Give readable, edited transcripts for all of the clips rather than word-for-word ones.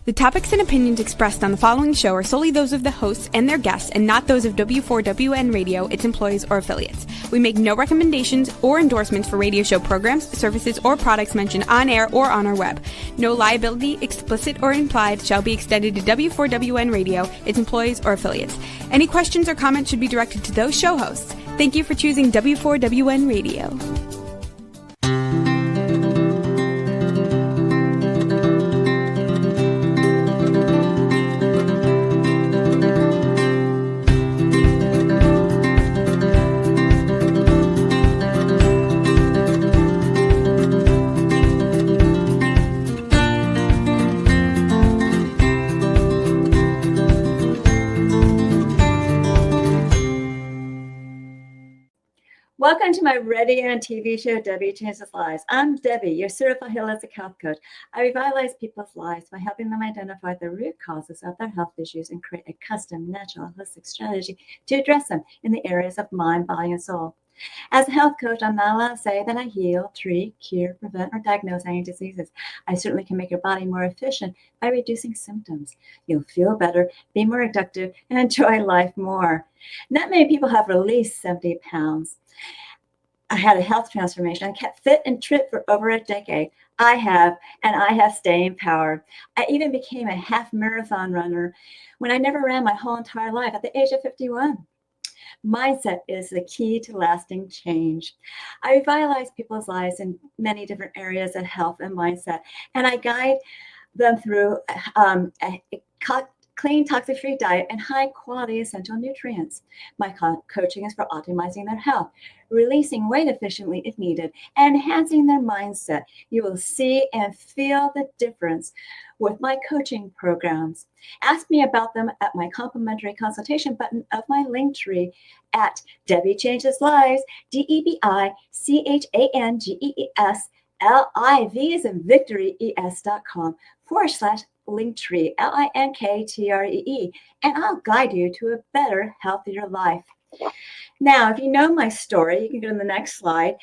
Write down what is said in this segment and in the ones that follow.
The topics and opinions expressed on the following show are solely those of the hosts and their guests and not those of W4WN Radio, its employees, or affiliates. We make no recommendations or endorsements for radio show programs, services, or products mentioned on air or on our web. No liability, explicit or implied, shall be extended to W4WN Radio, its employees, or affiliates. Any questions or comments should be directed to those show hosts. Thank you for choosing W4WN Radio. Welcome to my radio and TV show, Debi Changes Lives. I'm Debi, your certified holistic health coach. I revitalize people's lives by helping them identify the root causes of their health issues and create a custom, natural, holistic strategy to address them in the areas of mind, body, and soul. As a health coach, I'm not allowed to say that I heal, treat, cure, prevent, or diagnose any diseases. I certainly can make your body more efficient by reducing symptoms. You'll feel better, be more productive, and enjoy life more. Not many people have released 70 pounds. I had a health transformation. I kept fit and trim for over a decade. I have staying power. I even became a half marathon runner when I never ran my whole entire life at the age of 51. Mindset is the key to lasting change. I revitalize people's lives in many different areas of health and mindset, and I guide them through a clean, toxic-free diet and high-quality essential nutrients. My coaching is for optimizing their health, releasing weight efficiently if needed, and enhancing their mindset. You will see and feel the difference with my coaching programs. Ask me about them at my complimentary consultation button of my link tree at Debi Changes Lives, DebiChangesLives, as in victory, es.com/Linktree, Linktree, and I'll guide you to a better, healthier life. Now, if you know my story, you can go to the next slide.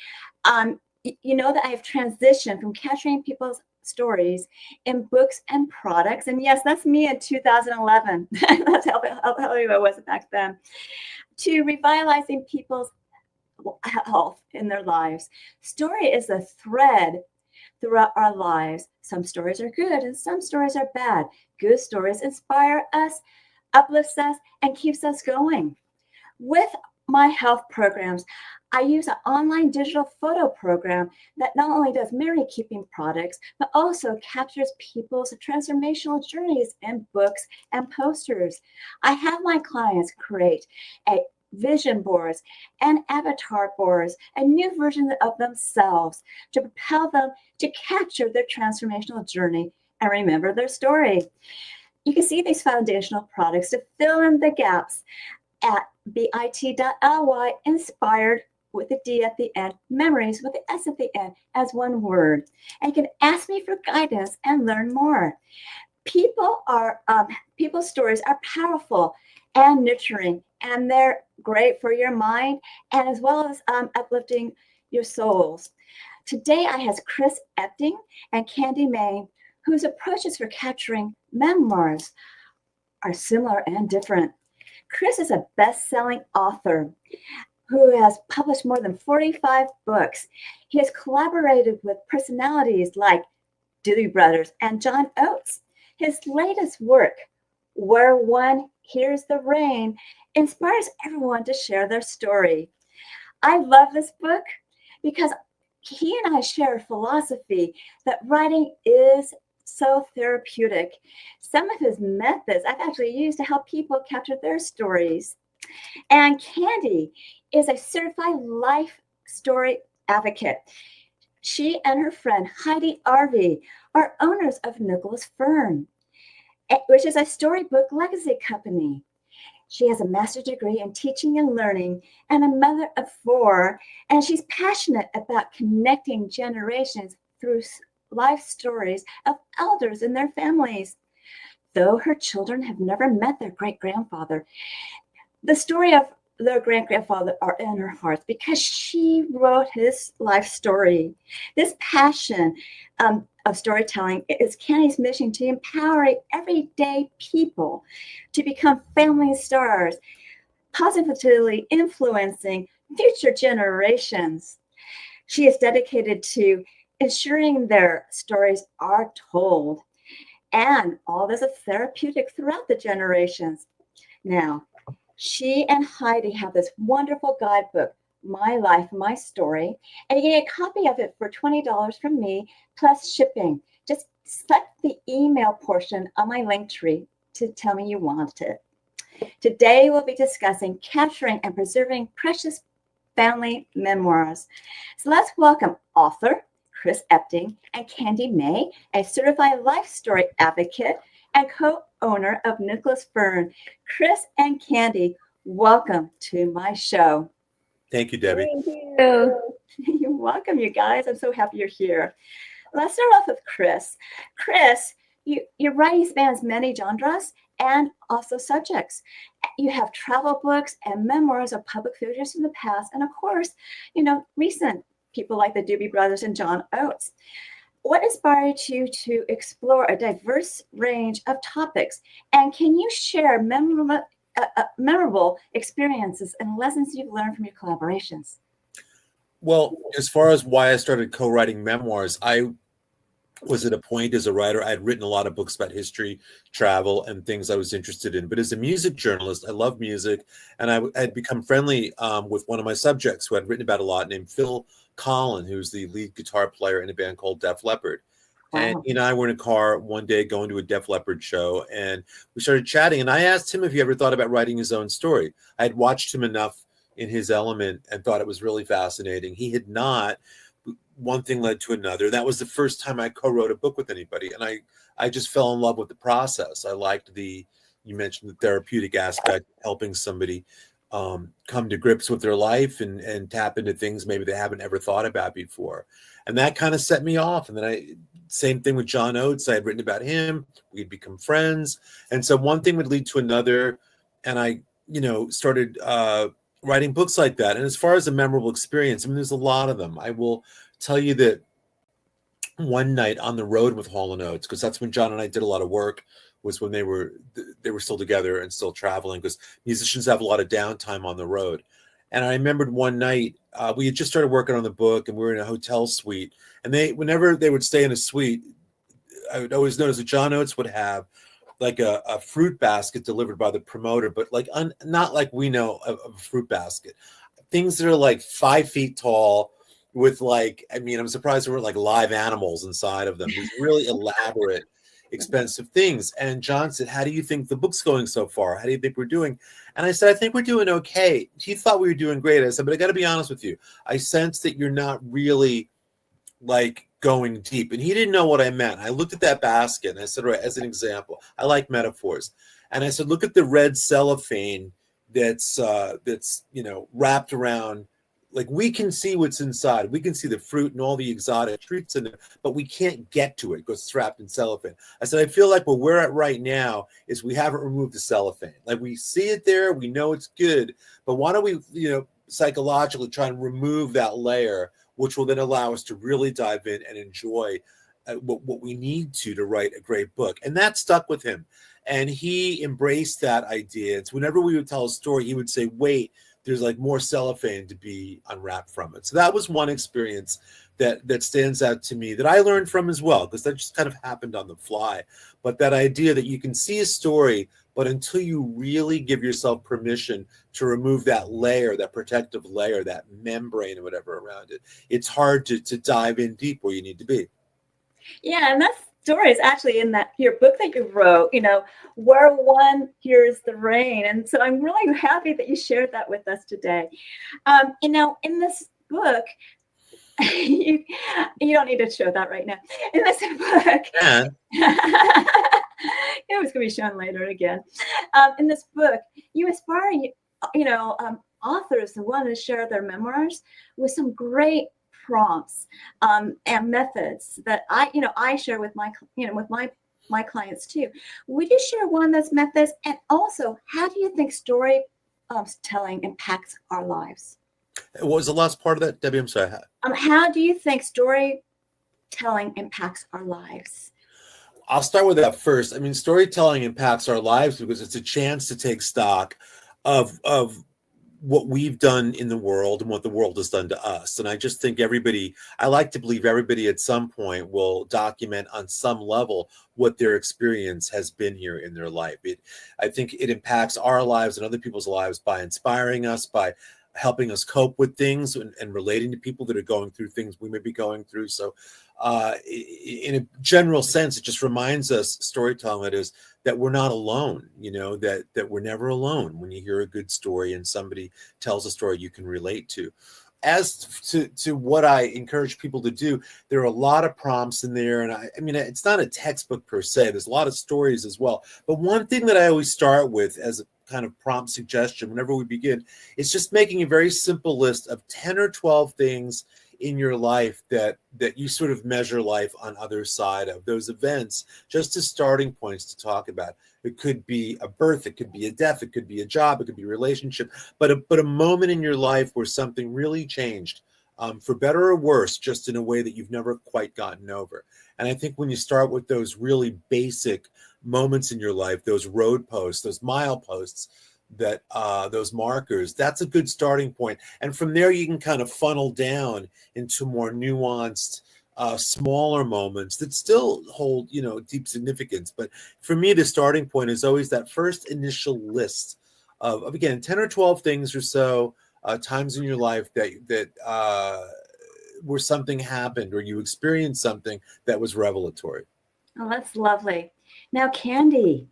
You know that I have transitioned from capturing people's stories in books and products. And yes, that's me in 2011. That's how I was back then. To revitalizing people's health in their lives. Story is a thread throughout our lives. Some stories are good and some stories are bad. Good stories inspire us, uplifts us, and keeps us going. With my health programs, I use an online digital photo program that not only does memory keeping products, but also captures people's transformational journeys in books and posters. I have my clients create a vision boards and avatar boards, a new version of themselves to propel them to capture their transformational journey and remember their story. You can see these foundational products to fill in the gaps at bit.ly, inspired with a D at the end, memories with the S at the end as one word. And you can ask me for guidance and learn more. People's stories are powerful and nurturing, and they're great for your mind and as well as uplifting your souls. Today I have Chris Epting and Candi, whose approaches for capturing memoirs are similar and different. Chris is a best-selling author who has published more than 45 books. He has collaborated with personalities like Debi Brothers and John Oates. His latest work, Where One Hears the Rain, inspires everyone to share their story. I love this book because he and I share a philosophy that writing is so therapeutic. Some of his methods I've actually used to help people capture their stories. And Candi is a certified life story advocate. She and her friend Heidi Arvey are owners of Nicholas Fern, which is a storybook legacy company. She has a master's degree in teaching and learning and a mother of 4, and she's passionate about connecting generations through life stories of elders and their families. Though her children have never met their great-grandfather, the story of their great-grandfather are in her hearts because she wrote his life story. This passion of storytelling is Candi's mission to empower everyday people to become family stars, positively influencing future generations. She is dedicated to ensuring their stories are told, and all this is therapeutic throughout the generations. Now, she and Heidi have this wonderful guidebook, My Life, My Story, and you get a copy of it for $20 from me, plus shipping. Just select the email portion on my link tree to tell me you want it. Today, we'll be discussing capturing and preserving precious family memoirs. So let's welcome author Chris Epting and Candi May, a certified life story advocate and co-owner of Nicholas Fern. Chris and Candi, welcome to my show. Thank you, Debbie. Thank you. You're welcome, you guys. I'm so happy you're here. Let's start off with Chris. Chris, your writing spans many genres and also subjects. You have travel books and memoirs of public figures from the past, and of course, recent people like the Debi brothers and John Oates. What inspired you to explore a diverse range of topics? And can you share memorable experiences and lessons you've learned from your collaborations? Well, as far as why I started co-writing memoirs, I was at a point as a writer, I had written a lot of books about history, travel, and things I was interested in. But as a music journalist, I love music, and I had become friendly with one of my subjects who I'd written about a lot, named Phil Collin, who's the lead guitar player in a band called Def Leppard. Wow. And he and I were in a car one day going to a Def Leppard show, and we started chatting. And I asked him if he ever thought about writing his own story. I had watched him enough in his element and thought it was really fascinating. He had not. One thing led to another. That was the first time I co-wrote a book with anybody. And I just fell in love with the process. I liked you mentioned the therapeutic aspect, helping somebody come to grips with their life and tap into things maybe they haven't ever thought about before. And that kind of set me off. And then same thing with John Oates. I had written about him. We'd become friends. And so one thing would lead to another. And I, started writing books like that. And as far as a memorable experience, I mean, there's a lot of them. I will tell you that one night on the road with Hall & Oates, because that's when John and I did a lot of work, was when they were still together and still traveling, because musicians have a lot of downtime on the road. And I remembered one night we had just started working on the book, and we were in a hotel suite. And whenever they would stay in a suite, I would always notice that John Oates would have like a fruit basket delivered by the promoter, but like not like we know of a fruit basket. Things that are like 5 feet tall, with I'm surprised there weren't like live animals inside of them. These really elaborate, expensive things. And John said, "How do you think the book's going so far? How do you think we're doing?" And I said, "I think we're doing okay." He thought we were doing great. I said, "But I got to be honest with you. I sense that you're not really like going deep." And he didn't know what I meant. I looked at that basket and I said, "Right, as an example, I like metaphors." And I said, "Look at the red cellophane that's wrapped around. Like, we can see what's inside. We can see the fruit and all the exotic treats in there, but we can't get to it because it's wrapped in cellophane." I said, "I feel like where we're at right now is we haven't removed the cellophane. Like, we see it there, we know it's good, but why don't we, psychologically try and remove that layer, which will then allow us to really dive in and enjoy what we need to write a great book." And that stuck with him. And he embraced that idea. It's whenever we would tell a story, he would say, "Wait, there's like more cellophane to be unwrapped from it." So that was one experience that stands out to me that I learned from as well, because that just kind of happened on the fly. But that idea that you can see a story, but until you really give yourself permission to remove that layer, that protective layer, that membrane or whatever around it, it's hard to dive in deep where you need to be. Yeah, and that story is actually in your book that you wrote, where one hears the rain. And so I'm really happy that you shared that with us today. In this book, you don't need to show that right now. In this book, Yeah. it was going to be shown later again. In this book, you inspire, authors who want to share their memoirs with some great prompts and methods that I share with my clients too. Would you share one of those methods? And also, how do you think story telling impacts our lives? What was the last part of that, Debbie? I'm sorry. How do you think storytelling impacts our lives? I'll start with that first. I mean, storytelling impacts our lives because it's a chance to take stock of what we've done in the world and what the world has done to us. And I just think I like to believe everybody at some point will document on some level what their experience has been here in their life. I think it impacts our lives and other people's lives by inspiring us, by helping us cope with things and relating to people that are going through things we may be going through. So in a general sense, it just reminds us, storytelling that is, that we're not alone, that we're never alone when you hear a good story and somebody tells a story you can relate to. As to what I encourage people to do, there are a lot of prompts in there. And I mean, it's not a textbook per se. There's a lot of stories as well. But one thing that I always start with as a kind of prompt suggestion whenever we begin is just making a very simple list of 10 or 12 things in your life that you sort of measure life on other side of those events, just as starting points to talk about. It could be a birth, it could be a death, it could be a job, it could be a relationship, but a moment in your life where something really changed, for better or worse, just in a way that you've never quite gotten over. And I think when you start with those really basic moments in your life, those road posts, those mileposts, that those markers, that's a good starting point. And from there, you can kind of funnel down into more nuanced, smaller moments that still hold, deep significance. But for me, the starting point is always that first initial list of again, 10 or 12 things or so, times in your life that where something happened or you experienced something that was revelatory. Oh, that's lovely. Now, Candi,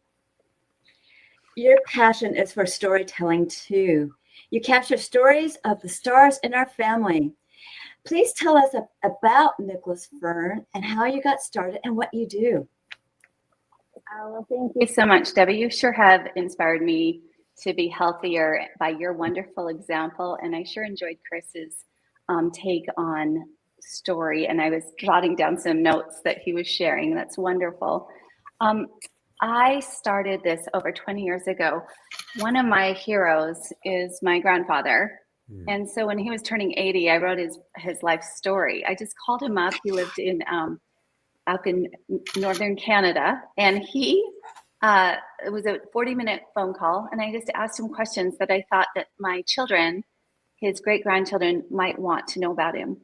your passion is for storytelling too. You capture stories of the stars in our family. Please tell us about Nicholas Fern and how you got started and what you do. Well, thank you so much, Debbie. You sure have inspired me to be healthier by your wonderful example. And I sure enjoyed Chris's take on story. And I was jotting down some notes that he was sharing. That's wonderful. I started this over 20 years ago. One of my heroes is my grandfather. And so when he was turning 80, I wrote his life story. I just called him up. He lived up in northern Canada. And it was a 40-minute phone call. And I just asked him questions that I thought that my children, his great-grandchildren, might want to know about him.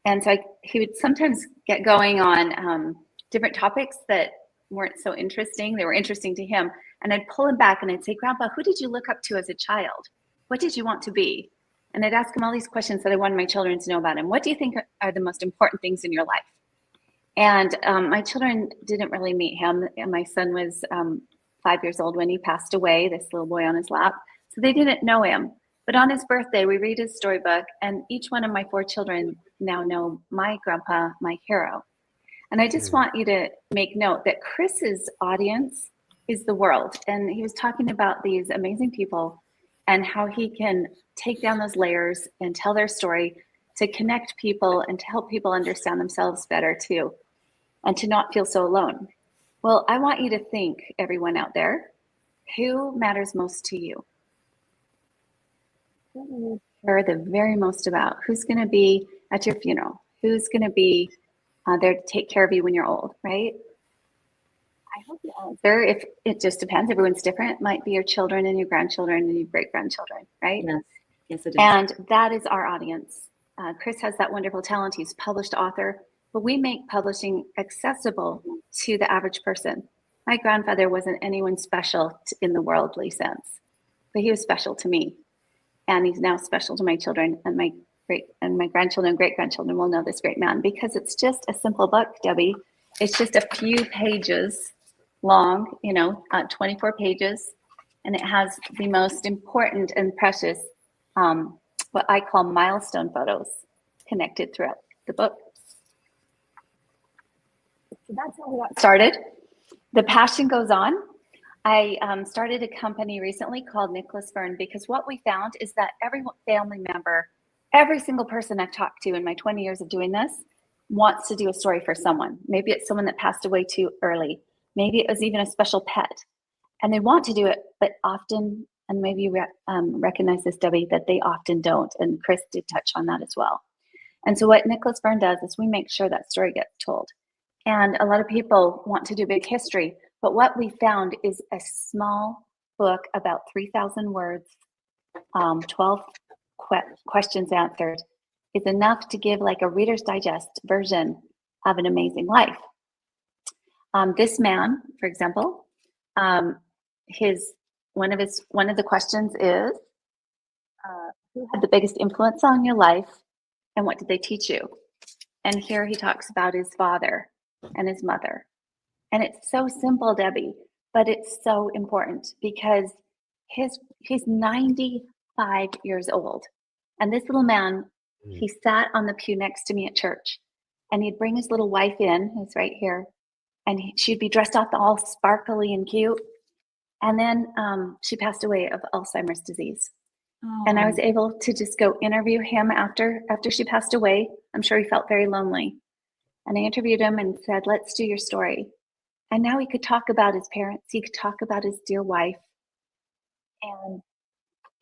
And so he would sometimes get going on different topics that weren't so interesting. They were interesting to him. And I'd pull him back and I'd say, Grandpa, who did you look up to as a child? What did you want to be? And I'd ask him all these questions that I wanted my children to know about him. What do you think are the most important things in your life? And my children didn't really meet him. And my son was 5 years old when he passed away, this little boy on his lap. So they didn't know him. But on his birthday, we read his storybook, and each one of my 4 children now know my grandpa, my hero. And I just want you to make note that Chris's audience is the world. And he was talking about these amazing people and how he can take down those layers and tell their story to connect people and to help people understand themselves better too, and to not feel so alone. Well, I want you to think, everyone out there, who matters most to you? Who do you care the very most about? Who's going to be at your funeral? Who's going to be there to take care of you when you're old, right? I hope the answer, if it just depends, everyone's different. It might be your children and your grandchildren and your great-grandchildren, right? Yes, it is. And that is our audience. Chris has that wonderful talent. He's a published author, but we make publishing accessible to the average person. My grandfather wasn't anyone special in the worldly sense, but he was special to me. And he's now special to my children, and my grandchildren and great-grandchildren will know this great man, because it's just a simple book, Debbie. It's just a few pages long, 24 pages, and it has the most important and precious, what I call milestone photos connected throughout the book. So that's how we got started. The passion goes on. I started a company recently called Nicholas Fern, because what we found is that every family member, every single person I've talked to in my 20 years of doing this, wants to do a story for someone. Maybe it's someone that passed away too early. Maybe it was even a special pet. And they want to do it, but often and maybe you recognize this, Debbie, that they often don't. And Chris did touch on that as well. And so what Nicholas Fern does is we make sure that story gets told. And a lot of people want to do big history, but what we found is a small book, about 3,000 words, 12 questions answered, is enough to give like a Reader's Digest version of an amazing life. This man, for example, one of the questions is, who had the biggest influence on your life, and what did they teach you? And here he talks about his father and his mother. And it's so simple, Debbie, but it's so important because he's 95 years old. And this little man, he sat on the pew next to me at church, and he'd bring his little wife in, who's right here, and she'd be dressed up all sparkly and cute. And then she passed away of Alzheimer's disease. Oh. And I was able to just go interview him after she passed away. I'm sure he felt very lonely. And I interviewed him and said, let's do your story. And now he could talk about his parents. He could talk about his dear wife. And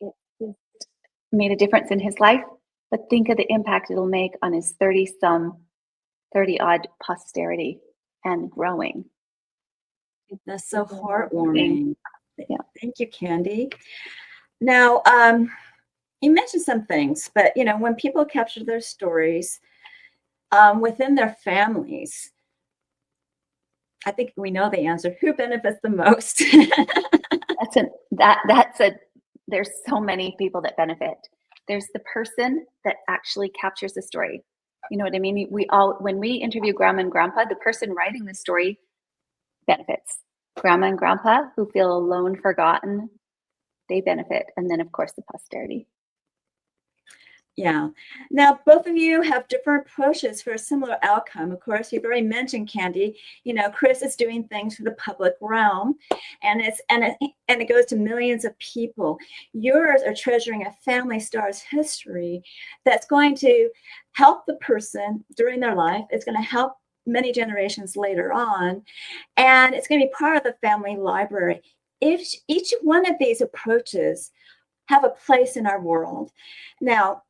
it just made a difference in his life. But think of the impact it'll make on his 30-odd posterity and growing. That's so heartwarming. Yeah. Thank you, Candi. Now, you mentioned some things, but when people capture their stories within their families, I think we know the answer. Who benefits the most? There's so many people that benefit. There's the person that actually captures the story. You know what I mean? When we interview Grandma and Grandpa, the person writing the story benefits. Grandma and Grandpa who feel alone, forgotten, they benefit. And then, of course, the posterity. Yeah. Now, both of you have different approaches for a similar outcome. Of course, you've already mentioned, Candi. Chris is doing things for the public realm, and it goes to millions of people. Yours are treasuring a family star's history that's going to help the person during their life. It's going to help many generations later on, and it's going to be part of the family library. If each one of these approaches have a place in our world. Now,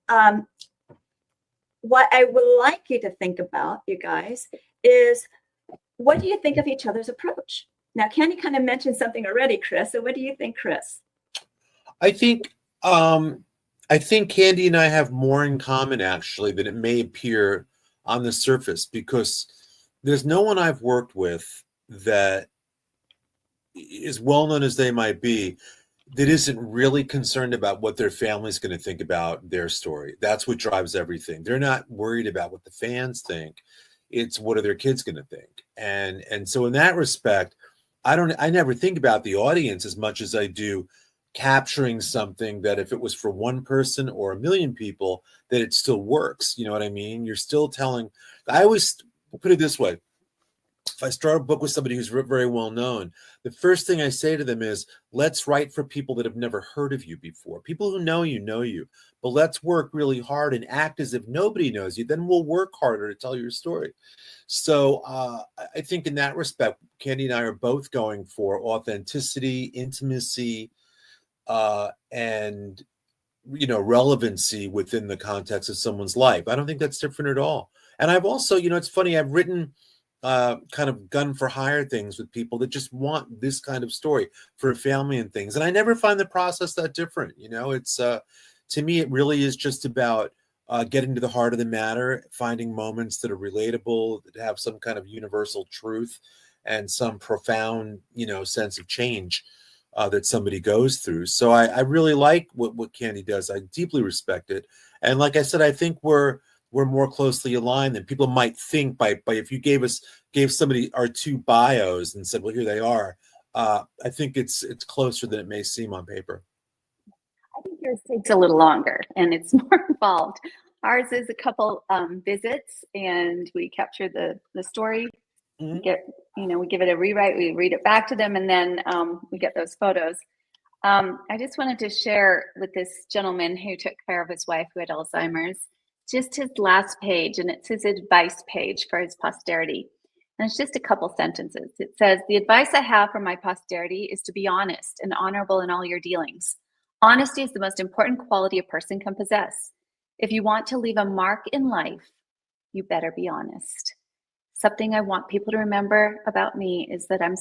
what I would like you to think about, you guys, is what do you think of each other's approach? Now, Candi kind of mentioned something already, Chris. So what do you think, Chris? I think Candi and I have more in common, actually, than it may appear on the surface, because there's no one I've worked with that, as well known as they might be, that isn't really concerned about what their family's going to think about their story. That's what drives everything. They're not worried about what the fans think. It's what are their kids going to think. And so in that respect, I never think about the audience as much as I do capturing something that if it was for one person or a million people, that it still works. You know what I mean? You're still telling. I always put it this way. If I start a book with somebody who's very well known, the first thing I say to them is, let's write for people that have never heard of you before. People who know you, but let's work really hard and act as if nobody knows you. Then we'll work harder to tell your story. So I think in that respect, Candi and I are both going for authenticity, intimacy, and relevancy within the context of someone's life. I don't think that's different at all. And I've also, it's funny, I've written kind of gun for hire things with people that just want this kind of story for a family and things. And I never find the process that different. It's to me, it really is just about getting to the heart of the matter, finding moments that are relatable, that have some kind of universal truth and some profound, sense of change that somebody goes through. So I really like what Candi does. I deeply respect it. And like I said, I think we're more closely aligned than people might think by if you gave somebody our two bios and said, well, here they are. I think it's closer than it may seem on paper. I think yours takes a little longer and it's more involved. Ours is a couple visits and we capture the story. Mm-hmm. We give it a rewrite, we read it back to them, and then we get those photos. I just wanted to share with this gentleman who took care of his wife who had Alzheimer's, just his last page, and it's his advice page for his posterity. And it's just a couple sentences. It says, "The advice I have for my posterity is to be honest and honorable in all your dealings. Honesty is the most important quality a person can possess. If you want to leave a mark in life, you better be honest. Something I want people to remember about me is that I'm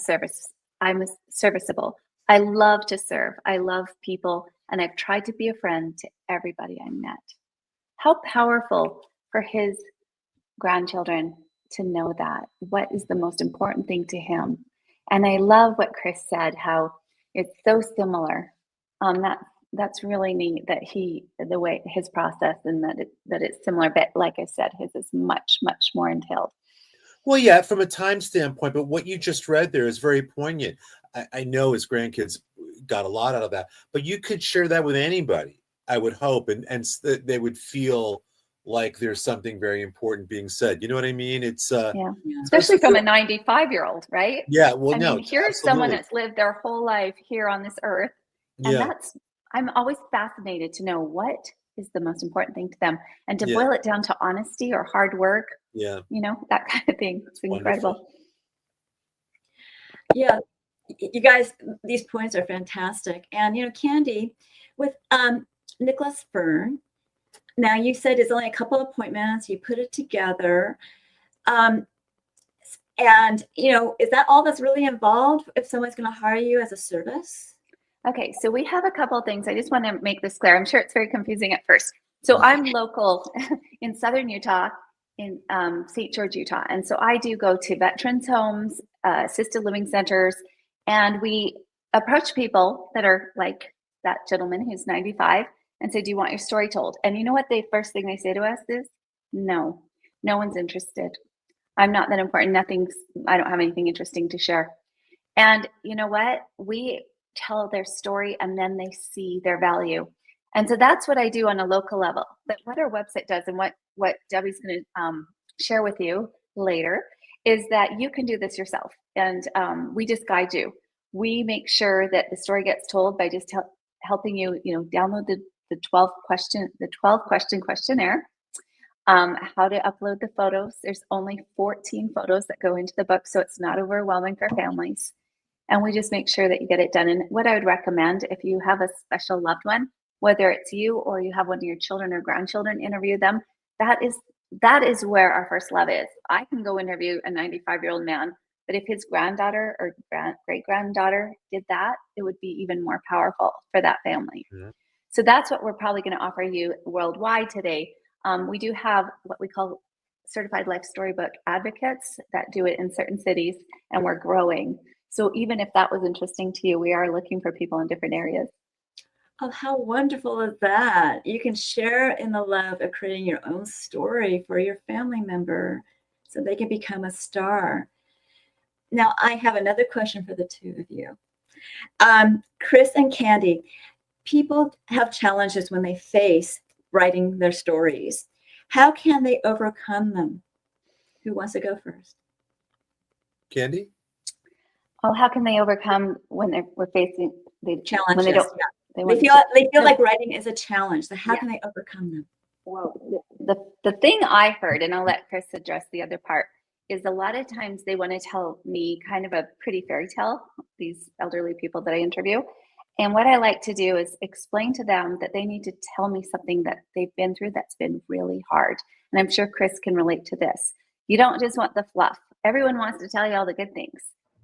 serviceable. I love to serve. I love people, and I've tried to be a friend to everybody I met. How powerful for his grandchildren to know that. What is the most important thing to him? And I love what Chris said, how it's so similar. That's really neat that the way his process, and that it's similar, but like I said, his is much, much more entailed. Well, yeah, from a time standpoint, but what you just read there is very poignant. I know his grandkids got a lot out of that, but you could share that with anybody, I would hope, and they would feel like there's something very important being said. You know what I mean? It's especially from a 95-year-old, right? Yeah, well, here's someone that's lived their whole life here on this earth, and I'm always fascinated to know what is the most important thing to them, and to boil it down to honesty or hard work. That kind of thing. It's incredible. Wonderful. Yeah, you guys, these points are fantastic. And Candi, with Nicholas Fern, now you said it's only a couple of appointments, you put it together, and is that all that's really involved if someone's going to hire you as a service? Okay, so we have a couple of things. I just want to make this clear. I'm sure it's very confusing at first. So I'm local in Southern Utah, in St. George, Utah. And so I do go to veterans homes, assisted living centers, and we approach people that are like that gentleman who's 95 and say, do you want your story told? And you know what the first thing they say to us is, no one's interested. I'm not that important. I don't have anything interesting to share. And you know what? We tell their story, and then they see their value. And so that's what I do on a local level. But what our website does, and what Debi's going to share with you later, is that you can do this yourself. And we just guide you. We make sure that the story gets told by just helping you, download the 12 question questionnaire, how to upload the photos. There's only 14 photos that go into the book, so it's not overwhelming for families. And we just make sure that you get it done. And what I would recommend, if you have a special loved one, whether it's you or you have one of your children or grandchildren, interview them. That is where our first love is. I can go interview a 95-year-old man, but if his granddaughter or great-granddaughter did that, it would be even more powerful for that family. Mm-hmm. So that's what we're probably going to offer you worldwide today. We do have what we call certified life storybook advocates that do it in certain cities, and we're growing. So even if that was interesting to you, we are looking for people in different areas. Oh, how wonderful is that? You can share in the love of creating your own story for your family member so they can become a star. Now, I have another question for the two of you. Chris and Candi, people have challenges when they face writing their stories. How can they overcome them? Who wants to go first? Candi? Oh, how can they overcome when we're facing the challenges? When they don't, they feel like writing is a challenge. So how can they overcome them? Well, the thing I heard, and I'll let Chris address the other part, is a lot of times they want to tell me kind of a pretty fairy tale, these elderly people that I interview. And what I like to do is explain to them that they need to tell me something that they've been through that's been really hard. And I'm sure Chris can relate to this. You don't just want the fluff. Everyone wants to tell you all the good things.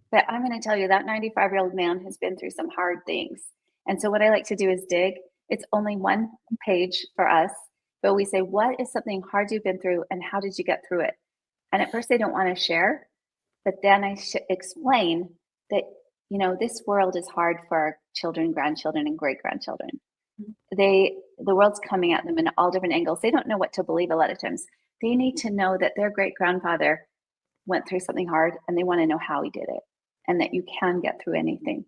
But I'm going to tell you that 95-year-old man has been through some hard things. And so what I like to do is dig. It's only one page for us, but we say, what is something hard you've been through and how did you get through it? And at first they don't want to share, but then I explain that, this world is hard for our children, grandchildren, and great-grandchildren. The world's coming at them in all different angles. They don't know what to believe a lot of times. They need to know that their great-grandfather went through something hard and they want to know how he did it, and that you can get through anything.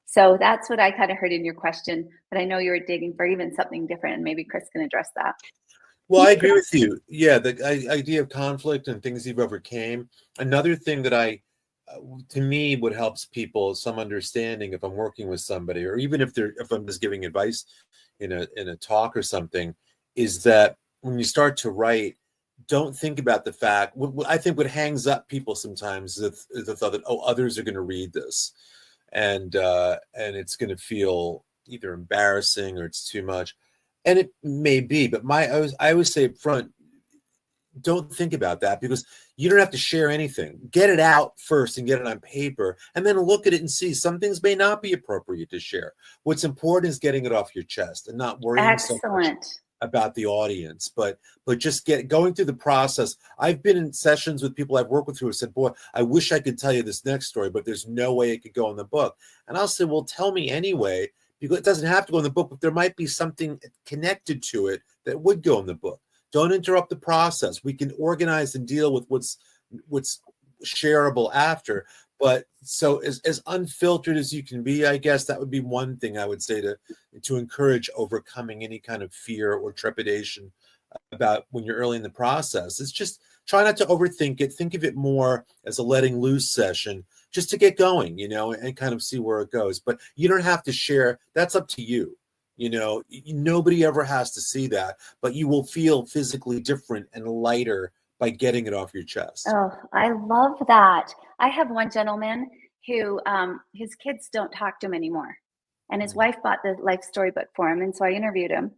So that's what I kind of heard in your question, but I know you were digging for even something different, and maybe Chris can address that. Well, I agree with you. Yeah, the idea of conflict and things you've overcame. Another thing that to me, what helps people some understanding if I'm working with somebody, or even if I'm just giving advice in a talk or something, is that when you start to write, don't think about the fact. I think what hangs up people sometimes is the thought that others are going to read this, and it's going to feel either embarrassing or it's too much. And it may be, but I always say up front, don't think about that, because you don't have to share anything. Get it out first and get it on paper, and then look at it and see some things may not be appropriate to share. What's important is getting it off your chest and not worrying so much about the audience, but just going through the process. I've been in sessions with people I've worked with who have said, boy, I wish I could tell you this next story, but there's no way it could go in the book. And I'll say, well, tell me anyway, because it doesn't have to go in the book, but there might be something connected to it that would go in the book. Don't interrupt the process. We can organize and deal with what's shareable after. But so as unfiltered as you can be, I guess that would be one thing I would say to encourage overcoming any kind of fear or trepidation about when you're early in the process. It's just try not to overthink it. Think of it more as a letting loose session, just to get going, and kind of see where it goes. But you don't have to share. That's up to you. Nobody ever has to see that, but you will feel physically different and lighter by getting it off your chest. Oh, I love that. I have one gentleman who his kids don't talk to him anymore. And his wife bought the life storybook for him. And so I interviewed him.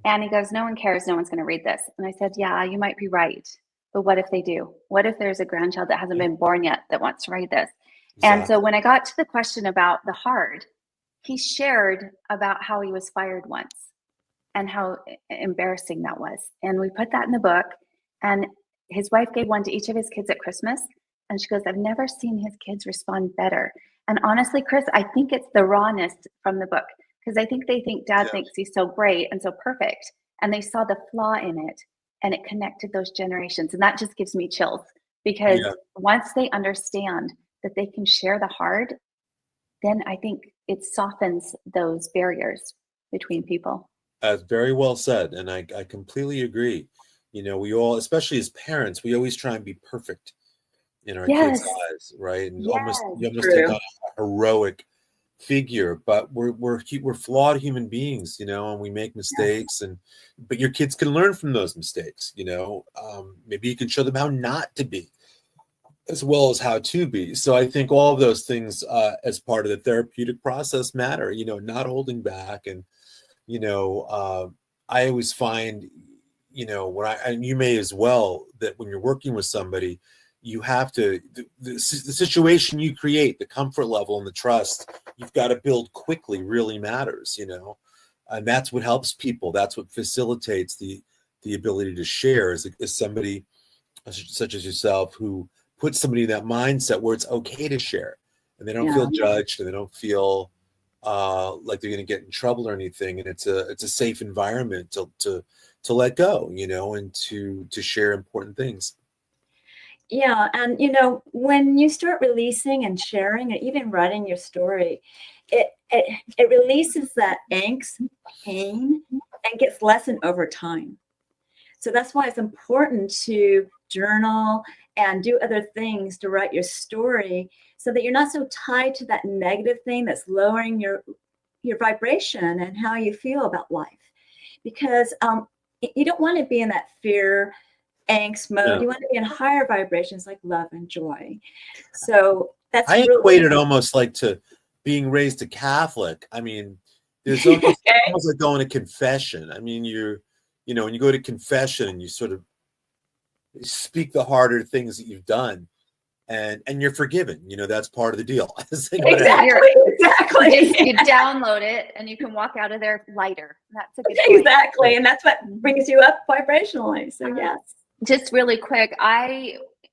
And he goes, no one cares. No one's going to read this. And I said, yeah, you might be right. But what if they do? What if there's a grandchild that hasn't been born yet that wants to read this? Exactly. And so when I got to the question about the hard, he shared about how he was fired once and how embarrassing that was. And we put that in the book. And his wife gave one to each of his kids at Christmas. And she goes, I've never seen his kids respond better. And honestly, Chris, I think it's the rawness from the book, because I think they think dad thinks he's so great and so perfect. And they saw the flaw in it, and it connected those generations. And that just gives me chills, because once they understand that they can share the hard, then I think it softens those barriers between people. Very well said. And I completely agree. We all, especially as parents, we always try and be perfect in our kids' lives, right? And you almost take on a heroic figure, but we're flawed human beings, and we make mistakes, but your kids can learn from those mistakes. Maybe you can show them how not to be, as well as how to be. So I think all of those things as part of the therapeutic process matter, not holding back. And, I always find, and you may as well, that when you're working with somebody, you have to, the situation you create, the comfort level and the trust you've got to build quickly really matters, and that's what helps people. That's what facilitates the ability to share is somebody such as yourself who put somebody in that mindset where it's okay to share, and they don't feel judged, and they don't feel like they're going to get in trouble or anything. And it's a safe environment to let go, and to share important things. Yeah. And, when you start releasing and sharing and even writing your story, it releases that angst, pain, and gets lessened over time. So that's why it's important to journal and do other things to write your story, so that you're not so tied to that negative thing that's lowering your vibration and how you feel about life. Because you don't want to be in that fear, angst mode. No. You want to be in higher vibrations like love and joy. So that's I equate it almost like to being raised a Catholic. I mean, there's almost like going to confession. I mean, when you go to confession and you sort of speak the harder things that you've done, and you're forgiven. That's part of the deal. Exactly. You download it and you can walk out of there lighter. That's a good point. Exactly. And that's what brings you up vibrationally. So yes. Just really quick,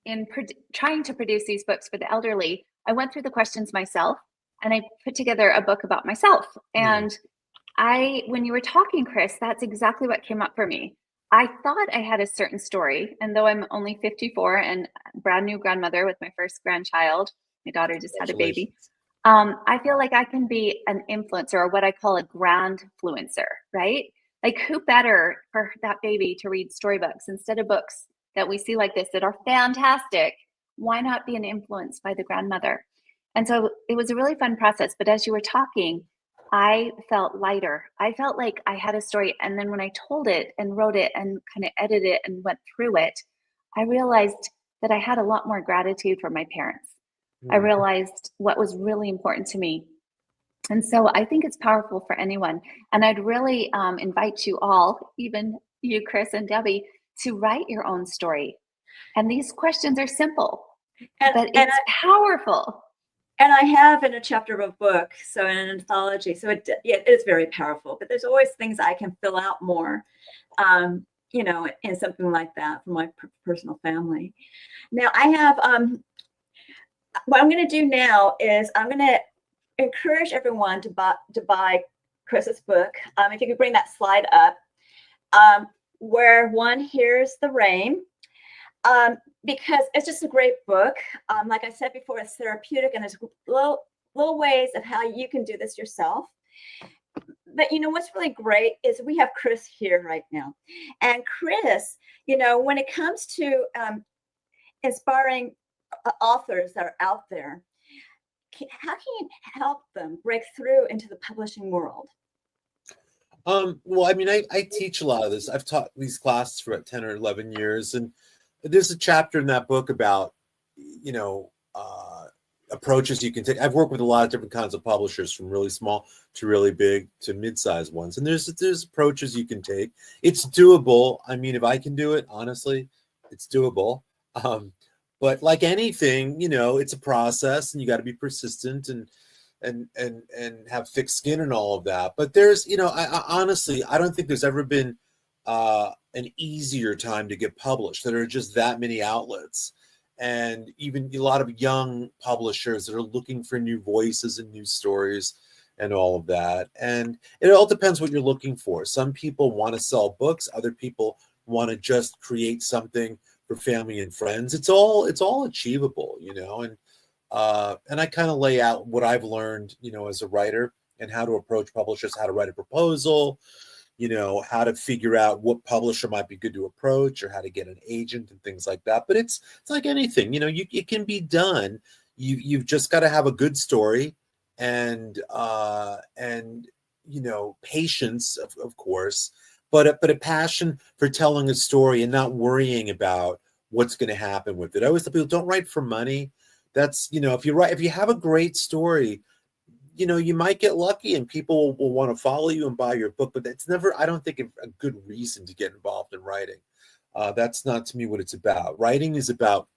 in trying to produce these books for the elderly, I went through the questions myself, and I put together a book about myself. And when you were talking, Chris, that's exactly what came up for me. I thought I had a certain story, and though I'm only 54 and brand new grandmother with my first grandchild, my daughter just had a baby, I feel like I can be an influencer, or what I call a grandfluencer, right? Like, who better for that baby to read storybooks instead of books that we see like this that are fantastic? Why not be an influence by the grandmother? And so it was a really fun process. But as you were talking, I felt lighter. I felt like I had a story. And then when I told it and wrote it and kind of edited it and went through it, I realized that I had a lot more gratitude for my parents. I realized what was really important to me. And so I think it's powerful for anyone. And I'd really invite you all, even you, Chris and Debi, to write your own story. And these questions are simple, but it's powerful. And I have in a chapter of a book, so in an anthology, so it is very powerful, but there's always things I can fill out more, you know, in something like that for my personal family. Now I have, what I'm going to do now is I'm going to encourage everyone to buy Chris's book. If you could bring that slide up, Where One Hears the Rain. Because it's just a great book. Like I said before, it's therapeutic, and there's little ways of how you can do this yourself. But you know what's really great is we have Chris here right now. And Chris, you know, when it comes to inspiring authors that are out there, how can you help them break through into the publishing world? Well, I mean, I teach a lot of this. I've taught these classes for about 10 or 11 years, and there's a chapter in that book about, you know, approaches you can take. I've worked with a lot of different kinds of publishers, from really small to really big to mid-sized ones. And there's approaches you can take. It's doable. I mean, if I can do it, honestly, it's doable. But like anything, you know, it's a process, and you got to be persistent and have thick skin and all of that. But there's, you know, I honestly, I don't think there's ever been an easier time to get published. There are just that many outlets, and even a lot of young publishers that are looking for new voices and new stories and all of that. And it all depends what you're looking for. Some people want to sell books. Other people want to just create something for family and friends. It's all achievable, you know. And I kind of lay out what I've learned, you know, as a writer, and how to approach publishers, how to write a proposal, you know, how to figure out what publisher might be good to approach, or how to get an agent and things like that. But it's like anything, you know, it can be done. You've just got to have a good story, and you know, patience, of course, but a passion for telling a story and not worrying about what's going to happen with it. I always tell people, don't write for money. That's, you know, if you have a great story, you know, you might get lucky and people will want to follow you and buy your book, but that's never, I don't think, a good reason to get involved in writing. That's not, to me, what it's about. Writing is about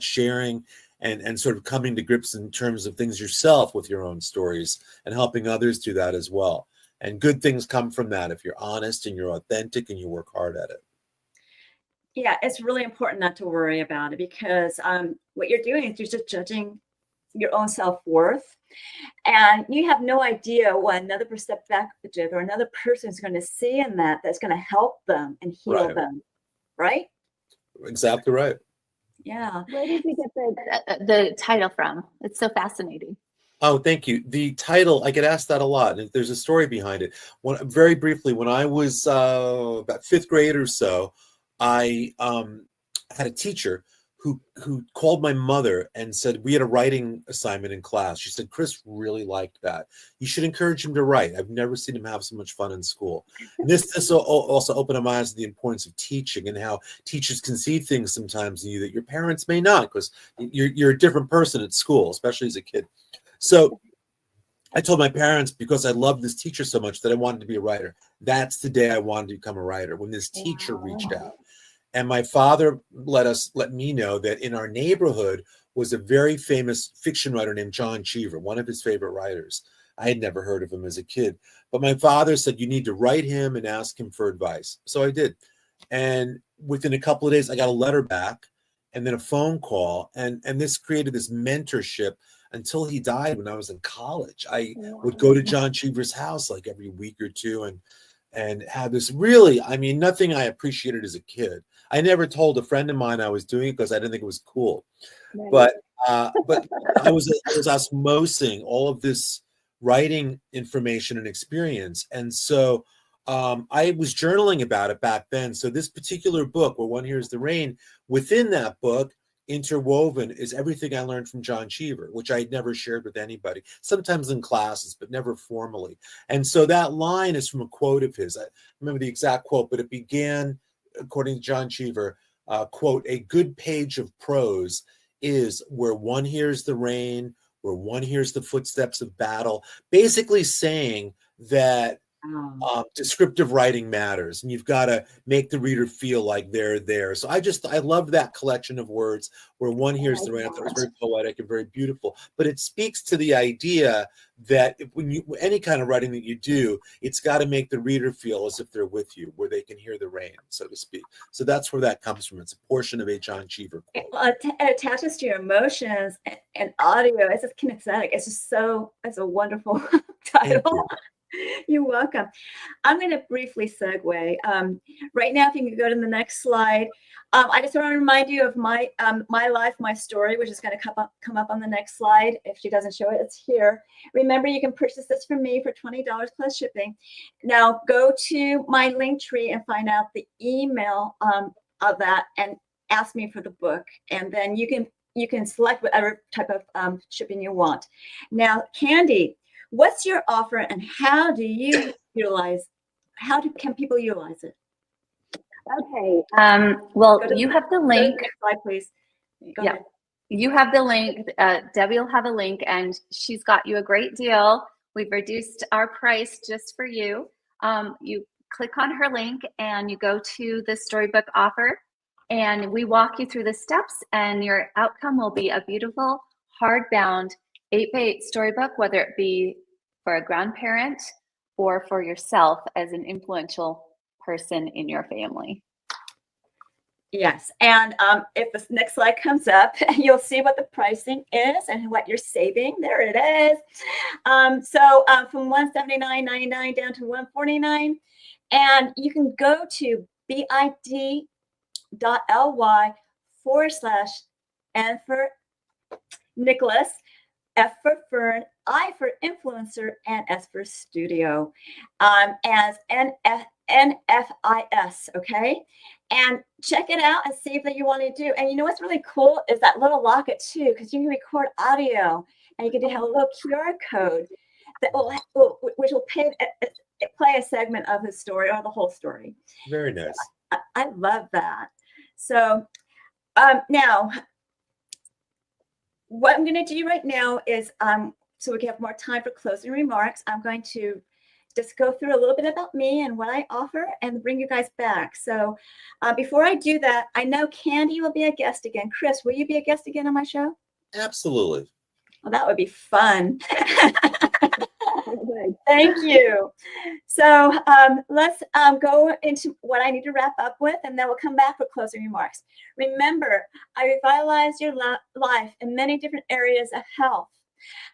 sharing and sort of coming to grips in terms of things yourself with your own stories, and helping others do that as well. And good things come from that if you're honest and you're authentic and you work hard at it. Yeah, it's really important not to worry about it, because what you're doing is you're just judging your own self-worth, and you have no idea what another perspective or another person is going to see in that's going to help them and heal them, right? Exactly right. Yeah. Where did you get the title from? It's so fascinating. Oh, thank you. The title, I get asked that a lot, and there's a story behind it. Very briefly, when I was about fifth grade or so, I had a teacher who called my mother and said, we had a writing assignment in class. She said, Chris really liked that. You should encourage him to write. I've never seen him have so much fun in school. And this also opened my eyes to the importance of teaching, and how teachers can see things sometimes in you that your parents may not, because you're a different person at school, especially as a kid. So I told my parents, because I loved this teacher so much, that I wanted to be a writer. That's the day I wanted to become a writer, when this teacher reached out. And my father let me know that in our neighborhood was a very famous fiction writer named John Cheever, one of his favorite writers. I had never heard of him as a kid, but my father said, you need to write him and ask him for advice. So I did. And within a couple of days, I got a letter back, and then a phone call. And this created this mentorship until he died when I was in college. I would go to John Cheever's house like every week or two, and have this really, I mean, nothing I appreciated as a kid. I never told a friend of mine I was doing it because I didn't think it was cool. But I was osmosing all of this writing information and experience. And so I was journaling about it back then. So this particular book, Where One Hears the Rain, within that book, interwoven is everything I learned from John Cheever, which I had never shared with anybody, sometimes in classes, but never formally. And so that line is from a quote of his. I remember the exact quote, but it began, according to John Cheever, quote, a good page of prose is where one hears the rain, where one hears the footsteps of battle, basically saying that descriptive writing matters, and you've got to make the reader feel like they're there. So I love that collection of words where one hears the rain. I thought it was very poetic and very beautiful, but it speaks to the idea that when you, any kind of writing that you do, it's got to make the reader feel as if they're with you, where they can hear the rain, so to speak. So that's where that comes from. It's a portion of a John Cheever quote. Well, it attaches to your emotions and audio. It's just kinesthetic. It's just so, it's a wonderful title. You're welcome. I'm going to briefly segue. Right now, if you can go to the next slide, I just want to remind you of my life, my story, which is going to come up on the next slide. If she doesn't show it, it's here. Remember, you can purchase this from me for $20 plus shipping. Now, go to my link tree and find out the email of that and ask me for the book. And then you can select whatever type of shipping you want. Now, Candi, what's your offer and how do you utilize, can people utilize it? Okay. Well, you have the link. Slide, please. Go ahead. You have the link. Debbie will have a link, and she's got you a great deal. We've reduced our price just for you. You click on her link and you go to the storybook offer, and we walk you through the steps, and your outcome will be a beautiful hardbound 8x8 storybook, whether it be for a grandparent or for yourself as an influential person in your family. Yes, and if this next slide comes up, you'll see what the pricing is and what you're saving. There it is. So from $179.99 down to $149, and you can go to bit.ly/N for Nicholas, F for Fern, I for influencer, and S for studio, as NFIS, okay? And check it out and see if that you want to do. And you know what's really cool is that little locket too, because you can record audio and you can have a little QR code that which will play a segment of his story or the whole story. Very nice. I love that. So now, what I'm going to do right now is, so we can have more time for closing remarks, I'm going to just go through a little bit about me and what I offer and bring you guys back. So before I do that, I know Candi will be a guest again. Chris, will you be a guest again on my show? Absolutely. Well, that would be fun. Thank you. So let's go into what I need to wrap up with, and then we'll come back for closing remarks. Remember, I revitalize your life in many different areas of health.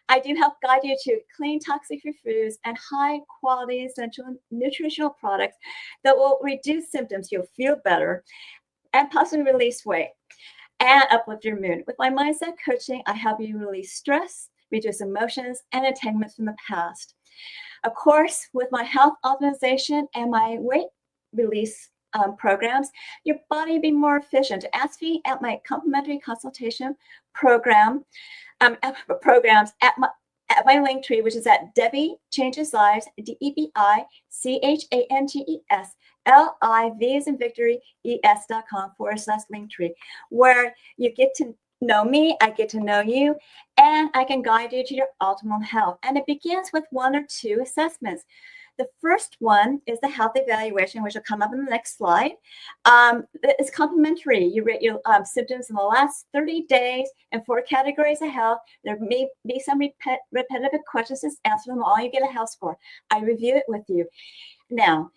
I do help guide you to clean, toxic-free foods and high-quality essential nutritional products that will reduce symptoms. You'll feel better and possibly release weight and uplift your mood. With my mindset coaching, I help you release stress, reduce emotions, and entanglements from the past. Of course, with my health optimization and my weight release programs, your body will be more efficient. Ask me at my complimentary consultation programs at my link tree, which is at Debi Changes Lives, DebiChanges Live as in Victory, ES.com/link tree, where you get to know me, I get to know you, and I can guide you to your optimal health. And it begins with 1 or 2 assessments. The first one is the health evaluation, which will come up in the next slide. It's complimentary. You rate your symptoms in the last 30 days in 4 categories of health. There may be some repetitive questions. Just answer them all. You get a health score. I review it with you. Now,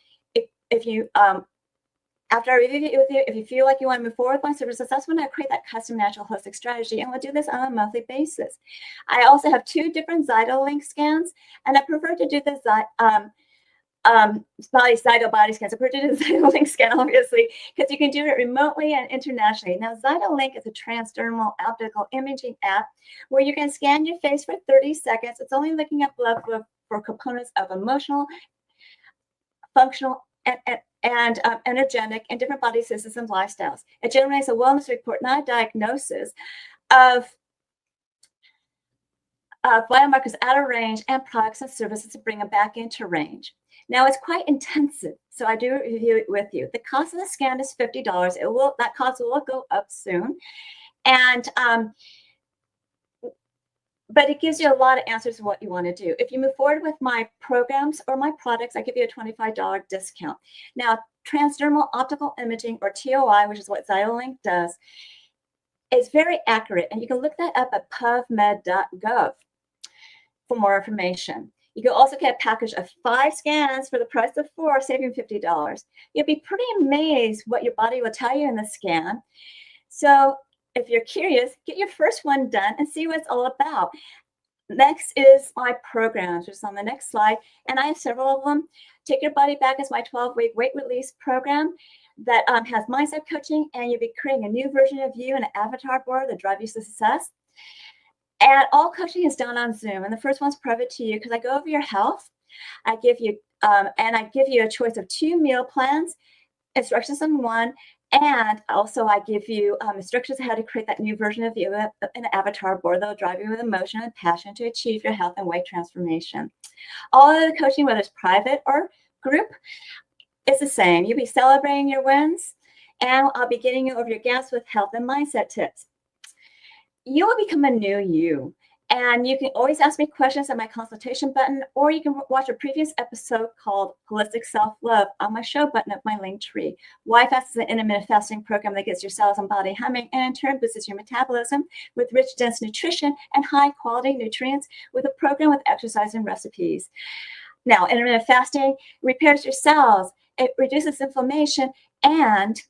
if you after I review it with you, if you feel like you want to move forward with my service assessment, I create that custom natural holistic strategy, and we'll do this on a monthly basis. I also have 2 different Zyto-Link scans, and I prefer to do the body scans. I prefer to do the Zyto-Link scan, obviously, because you can do it remotely and internationally. Now, Zyto-Link is a transdermal optical imaging app where you can scan your face for 30 seconds. It's only looking at blood flow for components of emotional, functional, and energetic and different body systems and lifestyles. It generates a wellness report, not a diagnosis of biomarkers out of range and products and services to bring them back into range. Now, it's quite intensive, so I do review it with you. The cost of the scan is $50. That cost will go up soon. And but it gives you a lot of answers to what you want to do. If you move forward with my programs or my products, I give you a $25 discount. Now, transdermal optical imaging, or TOI, which is what Xiolink does, is very accurate, and you can look that up at pubmed.gov for more information. You can also get a package of 5 scans for the price of 4, saving $50. You'll be pretty amazed what your body will tell you in the scan. So if you're curious, get your first one done and see what it's all about. Next is my programs, which is on the next slide, and I have several of them. Take Your Body Back is my 12-week weight release program that has mindset coaching, and you'll be creating a new version of you and an avatar board that drive you to success. And all coaching is done on Zoom, and the first one's private to you because I go over your health. I give you a choice of 2 meal plans, instructions on one, and also I give you instructions on how to create that new version of you, an avatar board that'll drive you with emotion and passion to achieve your health and weight transformation. All of the coaching, whether it's private or group, is the same. You'll be celebrating your wins, and I'll be getting you over your gaps with health and mindset tips. You will become a new you. And you can always ask me questions at my consultation button, or you can watch a previous episode called Holistic Self-Love on my show button of my link tree. YFAST is an intermittent fasting program that gets your cells and body humming, and in turn boosts your metabolism with rich, dense nutrition and high-quality nutrients with a program with exercise and recipes. Now, intermittent fasting repairs your cells, it reduces inflammation, and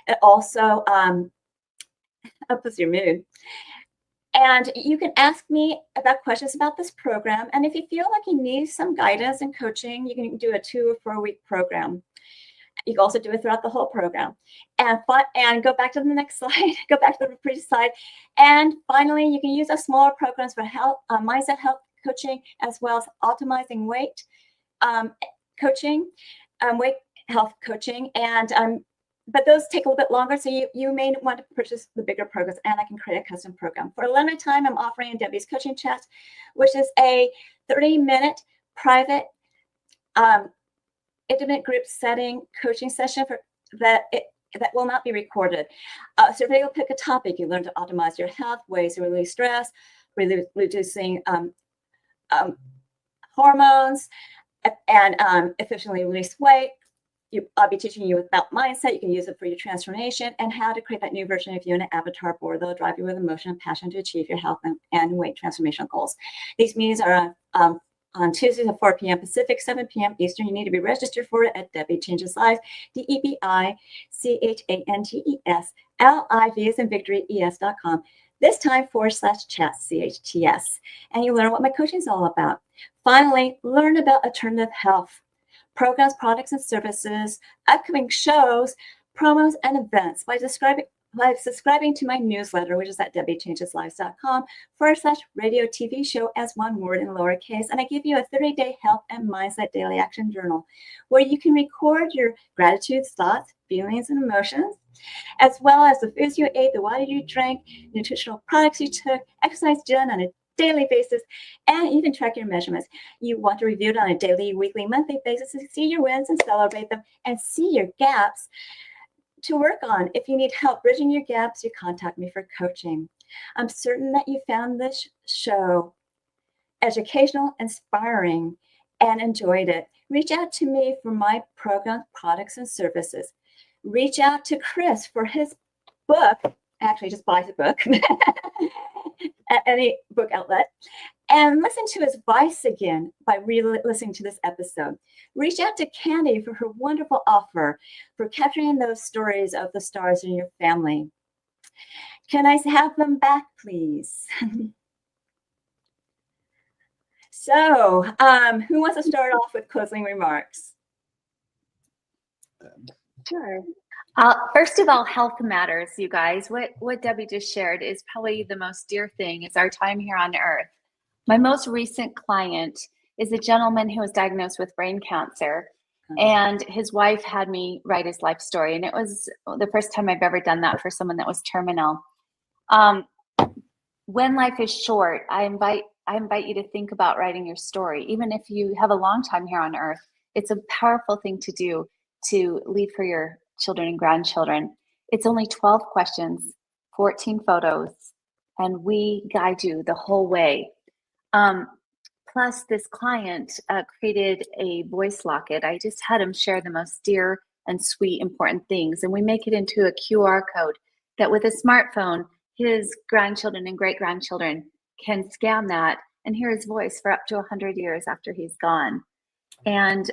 it also ups your mood. And you can ask me about questions about this program. And if you feel like you need some guidance and coaching, you can do a 2 or 4 week program. You can also do it throughout the whole program. And go back to the next slide, go back to the previous slide. And finally, you can use our smaller programs for health, mindset health coaching, as well as optimizing weight coaching, weight health coaching. And but those take a little bit longer, so you may want to purchase the bigger programs, and I can create a custom program. For a limited time, I'm offering Debi's Coaching Chat, which is a 30-minute private intimate group setting coaching session that will not be recorded. So they will pick a topic. You learn to optimize your health, ways to release stress, reducing hormones, and efficiently release weight. I'll be teaching you about mindset. You can use it for your transformation, and how to create that new version of you in an avatar board that'll drive you with emotion and passion to achieve your health and weight transformation goals. These meetings are on Tuesdays at 4 p.m. Pacific, 7 p.m. Eastern. You need to be registered for it at Debi Changes Lives, DebiChangesLives, as in victory, es.com. This time /chat, CHTS. And you learn what my coaching is all about. Finally, learn about alternative health programs, products, and services, upcoming shows, promos, and events by subscribing to my newsletter, which is at DebiChangesLives.com /radio TV show as one word in lowercase. And I give you a 30-day health and mindset daily action journal where you can record your gratitudes, thoughts, feelings, and emotions, as well as the foods you ate, the water you drank, nutritional products you took, exercise done on a daily basis, and even track your measurements. You want to review it on a daily, weekly, monthly basis to see your wins and celebrate them, and see your gaps to work on. If you need help bridging your gaps, you contact me for coaching. I'm certain that you found this show educational, inspiring, and enjoyed it. Reach out to me for my programs, products, and services. Reach out to Chris for his book. Actually, just buy the book at any book outlet, and listen to his voice again by listening to this episode. Reach out to Candi for her wonderful offer for capturing those stories of the stars in your family. Can I have them back, please? So, who wants to start off with closing remarks? Sure. First of all, health matters, you guys. What Debi just shared is probably the most dear thing, is our time here on earth. My most recent client is a gentleman who was diagnosed with brain cancer, and his wife had me write his life story. And it was the first time I've ever done that for someone that was terminal. When life is short, I invite you to think about writing your story. Even if you have a long time here on earth, it's a powerful thing to do, to leave for your children and grandchildren. It's only 12 questions, 14 photos, and we guide you the whole way. Plus, this client created a voice locket. I just had him share the most dear and sweet, important things. And we make it into a QR code that with a smartphone, his grandchildren and great-grandchildren can scan that and hear his voice for up to 100 years after he's gone. And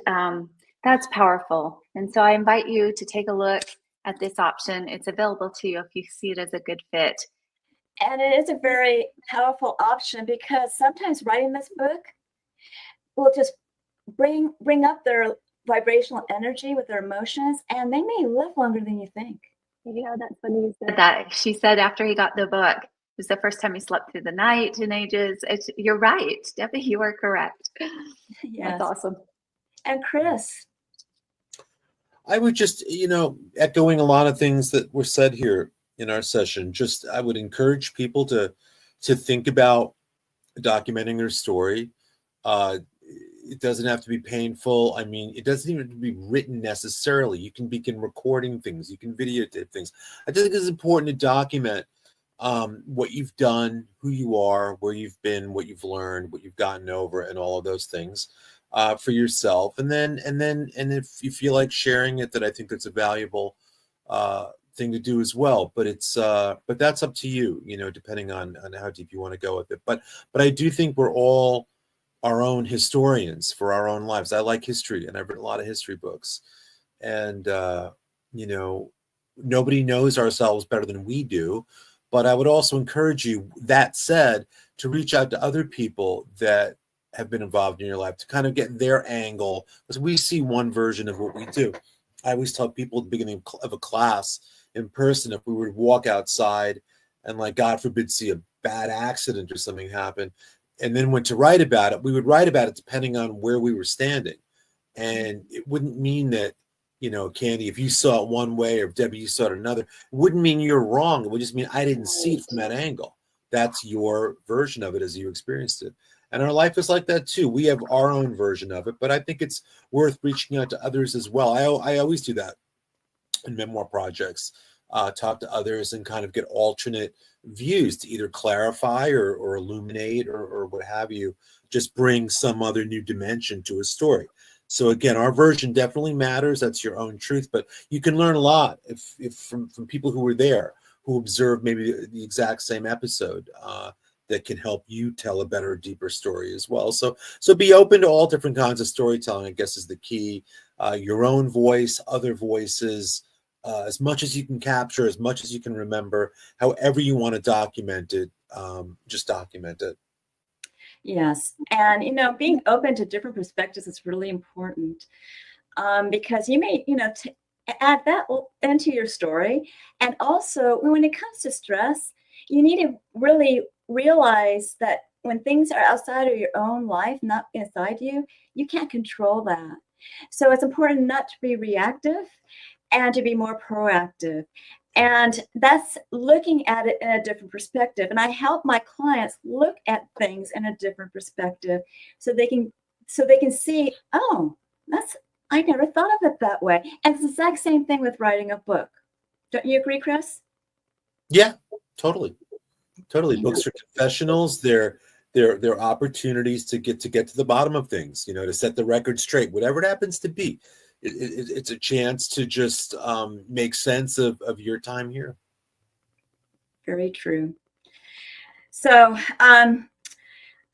that's powerful. And so I invite you to take a look at this option. It's available to you if you see it as a good fit. And it is a very powerful option because sometimes writing this book will just bring up their vibrational energy with their emotions, and they may live longer than you think. Yeah, that's funny you said that. She said after he got the book, it was the first time he slept through the night in ages. You're right, Debbie, you are correct. Yes. That's awesome. And Chris? I would just, echoing a lot of things that were said here in our session, I would encourage people to think about documenting their story. It doesn't have to be painful. I mean, it doesn't even have to be written necessarily. You can begin recording things. You can videotape things. I just think it's important to document what you've done, who you are, where you've been, what you've learned, what you've gotten over, and all of those things for yourself. And then if you feel like sharing it, that I think that's a valuable thing to do as well. But but that's up to you, depending on how deep you want to go with it. But I do think we're all our own historians for our own lives. I like history, and I've written a lot of history books. And, nobody knows ourselves better than we do. But I would also encourage you, that said, to reach out to other people that have been involved in your life to kind of get their angle, because we see one version of what we do. I always tell people at the beginning of a class in person, if we were to walk outside and, like, God forbid, see a bad accident or something happen, and then went to write about it, we would write about it depending on where we were standing. And it wouldn't mean that, Candi, if you saw it one way or if Debbie, you saw it another, it wouldn't mean you're wrong. It would just mean I didn't see it from that angle. That's your version of it as you experienced it. And our life is like that too. We have our own version of it, but I think it's worth reaching out to others as well. I always do that in memoir projects, talk to others and kind of get alternate views to either clarify or illuminate or what have you, just bring some other new dimension to a story. So again, our version definitely matters. That's your own truth, but you can learn a lot if from people who were there, who observed maybe the exact same episode, that can help you tell a better, deeper story as well. So be open to all different kinds of storytelling, I guess, is the key. Your own voice, other voices, as much as you can capture, as much as you can remember, however you want to document it, just document it. Yes. And, being open to different perspectives is really important, because you may, add that into your story. And also, when it comes to stress, you need to really realize that when things are outside of your own life, not inside you, you can't control that. So it's important not to be reactive and to be more proactive. And that's looking at it in a different perspective. And I help my clients look at things in a different perspective so they can see, oh, I never thought of it that way. And it's the exact same thing with writing a book. Don't you agree, Chris? Yeah, totally. Books are confessionals. They're opportunities to get to the bottom of things, to set the record straight, whatever it happens to be. It's a chance to just make sense of your time here. Very true. So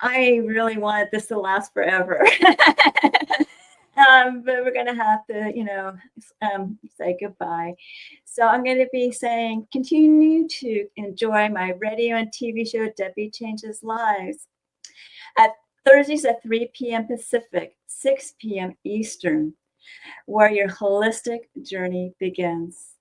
I really wanted this to last forever. But we're going to have to, say goodbye. So I'm going to be saying, continue to enjoy my radio and TV show, Debi Changes Lives, at Thursdays at 3 p.m. Pacific, 6 p.m. Eastern, where your holistic journey begins.